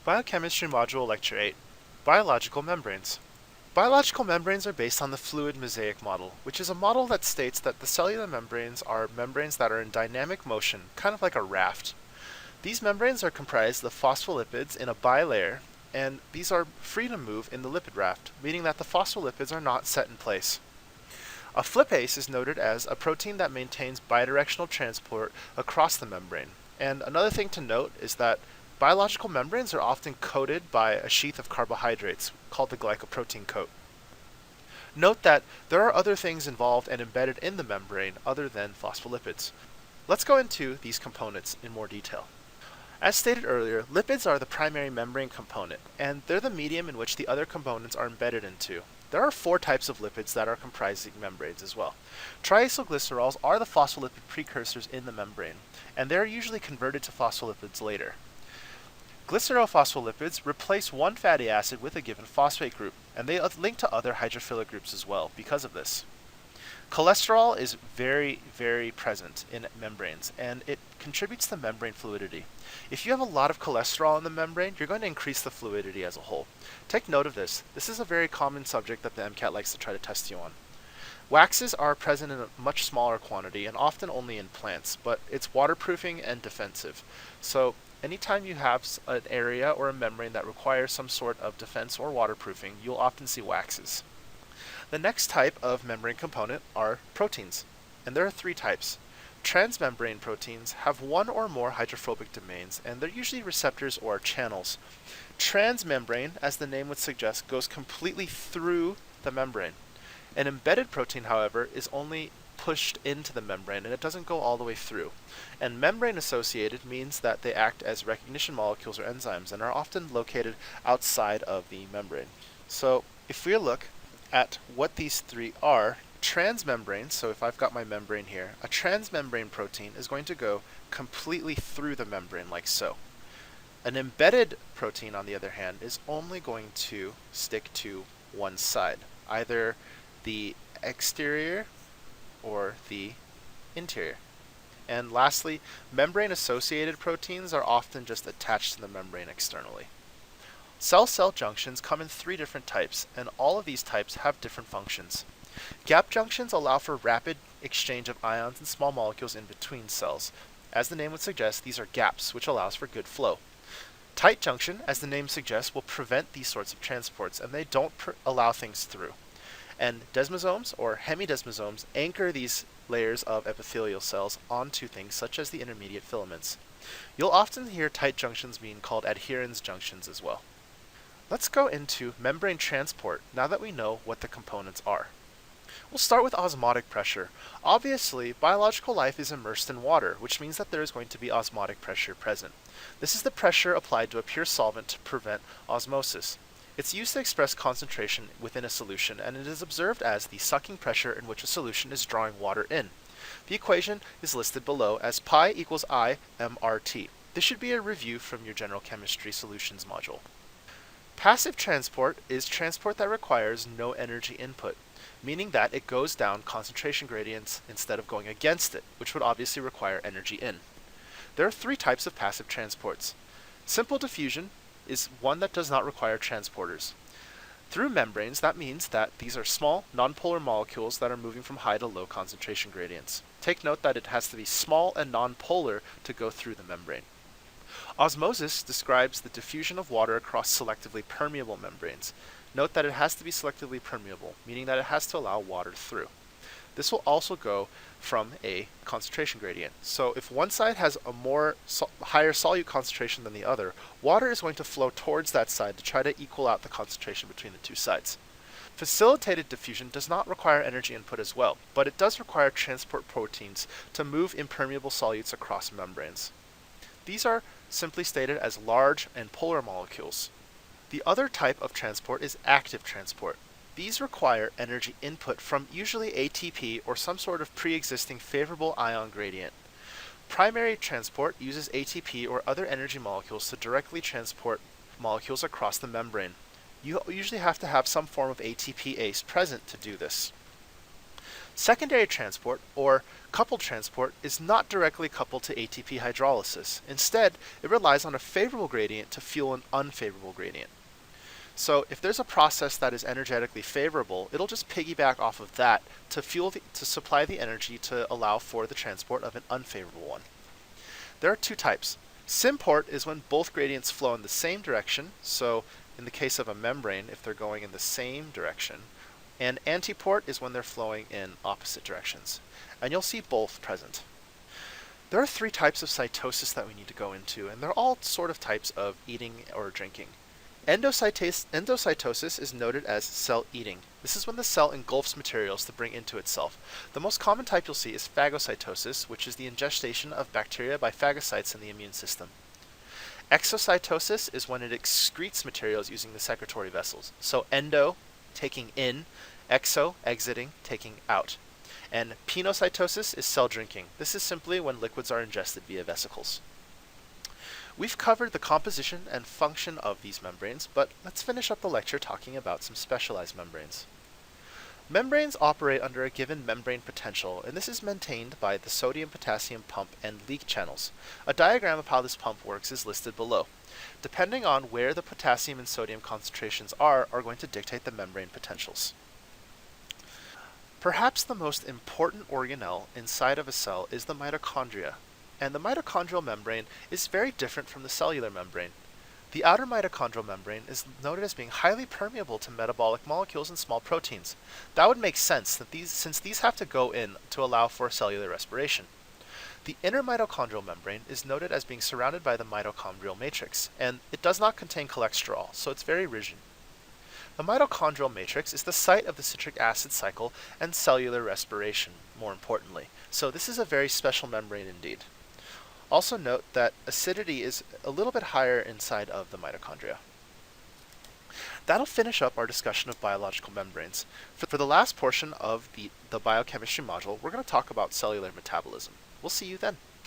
Biochemistry Module Lecture 8 Biological Membranes. Biological membranes are based on the fluid mosaic model, which is a model that states that the cellular membranes are membranes that are in dynamic motion, kind of like a raft. These membranes are comprised of phospholipids in a bilayer, and these are free to move in the lipid raft, meaning that the phospholipids are not set in place. A flipase is noted as a protein that maintains bidirectional transport across the membrane. And another thing to note is that biological membranes are often coated by a sheath of carbohydrates called the glycoprotein coat. Note that there are other things involved and embedded in the membrane other than phospholipids. Let's go into these components in more detail. As stated earlier, lipids are the primary membrane component, and they're the medium in which the other components are embedded into. There are 4 types of lipids that are comprising membranes as well. Triacylglycerols are the phospholipid precursors in the membrane, and they're usually converted to phospholipids later. Glycerophospholipids replace one fatty acid with a given phosphate group, and they link to other hydrophilic groups as well because of this. Cholesterol is very, very present in membranes, and it contributes to membrane fluidity. If you have a lot of cholesterol in the membrane, you're going to increase the fluidity as a whole. Take note of this. This is a very common subject that the MCAT likes to try to test you on. Waxes are present in a much smaller quantity and often only in plants, but it's waterproofing and defensive. So anytime you have an area or a membrane that requires some sort of defense or waterproofing, you'll often see waxes. The next type of membrane component are proteins, and there are 3 types. Transmembrane proteins have one or more hydrophobic domains, and they're usually receptors or channels. Transmembrane, as the name would suggest, goes completely through the membrane. An embedded protein, however, is only pushed into the membrane, and it doesn't go all the way through. And membrane-associated means that they act as recognition molecules or enzymes, and are often located outside of the membrane. So, if we look at what these 3 are, transmembranes, so if I've got my membrane here, a transmembrane protein is going to go completely through the membrane like so. An embedded protein, on the other hand, is only going to stick to one side, either the exterior or the interior. And lastly, membrane-associated proteins are often just attached to the membrane externally. Cell-cell junctions come in 3 different types, and all of these types have different functions. Gap junctions allow for rapid exchange of ions and small molecules in between cells. As the name would suggest, these are gaps, which allows for good flow. Tight junction, as the name suggests, will prevent these sorts of transports, and they don't allow things through. And desmosomes, or hemidesmosomes, anchor these layers of epithelial cells onto things such as the intermediate filaments. You'll often hear tight junctions being called adherens junctions as well. Let's go into membrane transport now that we know what the components are. We'll start with osmotic pressure. Obviously, biological life is immersed in water, which means that there is going to be osmotic pressure present. This is the pressure applied to a pure solvent to prevent osmosis. It's used to express concentration within a solution, and it is observed as the sucking pressure in which a solution is drawing water in. The equation is listed below as pi equals I mRT. This should be a review from your general chemistry solutions module. Passive transport is transport that requires no energy input, meaning that it goes down concentration gradients instead of going against it, which would obviously require energy in. There are 3 types of passive transports. Simple diffusion is one that does not require transporters. Through membranes, that means that these are small, nonpolar molecules that are moving from high to low concentration gradients. Take note that it has to be small and nonpolar to go through the membrane. Osmosis describes the diffusion of water across selectively permeable membranes. Note that it has to be selectively permeable, meaning that it has to allow water through. This will also go from a concentration gradient. So if one side has a higher solute concentration than the other, water is going to flow towards that side to try to equal out the concentration between the 2 sides. Facilitated diffusion does not require energy input as well, but it does require transport proteins to move impermeable solutes across membranes. These are simply stated as large and polar molecules. The other type of transport is active transport. These require energy input from usually ATP or some sort of pre-existing favorable ion gradient. Primary transport uses ATP or other energy molecules to directly transport molecules across the membrane. You usually have to have some form of ATPase present to do this. Secondary transport, or coupled transport, is not directly coupled to ATP hydrolysis. Instead, it relies on a favorable gradient to fuel an unfavorable gradient. So if there's a process that is energetically favorable, it'll just piggyback off of that to to supply the energy to allow for the transport of an unfavorable one. There are two types. Symport is when both gradients flow in the same direction, so in the case of a membrane, if they're going in the same direction, and antiport is when they're flowing in opposite directions. And you'll see both present. There are three types of cytosis that we need to go into, and they're all sort of types of eating or drinking. Endocytosis is noted as cell eating. This is when the cell engulfs materials to bring into itself. The most common type you'll see is phagocytosis, which is the ingestion of bacteria by phagocytes in the immune system. Exocytosis is when it excretes materials using the secretory vessels. So endo, taking in, exo, exiting, taking out. And penocytosis is cell drinking. This is simply when liquids are ingested via vesicles. We've covered the composition and function of these membranes, but let's finish up the lecture talking about some specialized membranes. Membranes operate under a given membrane potential, and this is maintained by the sodium-potassium pump and leak channels. A diagram of how this pump works is listed below. Depending on where the potassium and sodium concentrations are going to dictate the membrane potentials. Perhaps the most important organelle inside of a cell is the mitochondria, and the mitochondrial membrane is very different from the cellular membrane. The outer mitochondrial membrane is noted as being highly permeable to metabolic molecules and small proteins. That would make sense that since these have to go in to allow for cellular respiration. The inner mitochondrial membrane is noted as being surrounded by the mitochondrial matrix, and it does not contain cholesterol, so it's very rigid. The mitochondrial matrix is the site of the citric acid cycle and cellular respiration, more importantly. So this is a very special membrane indeed. Also note that acidity is a little bit higher inside of the mitochondria. That'll finish up our discussion of biological membranes. For the last portion of the biochemistry module, we're going to talk about cellular metabolism. We'll see you then.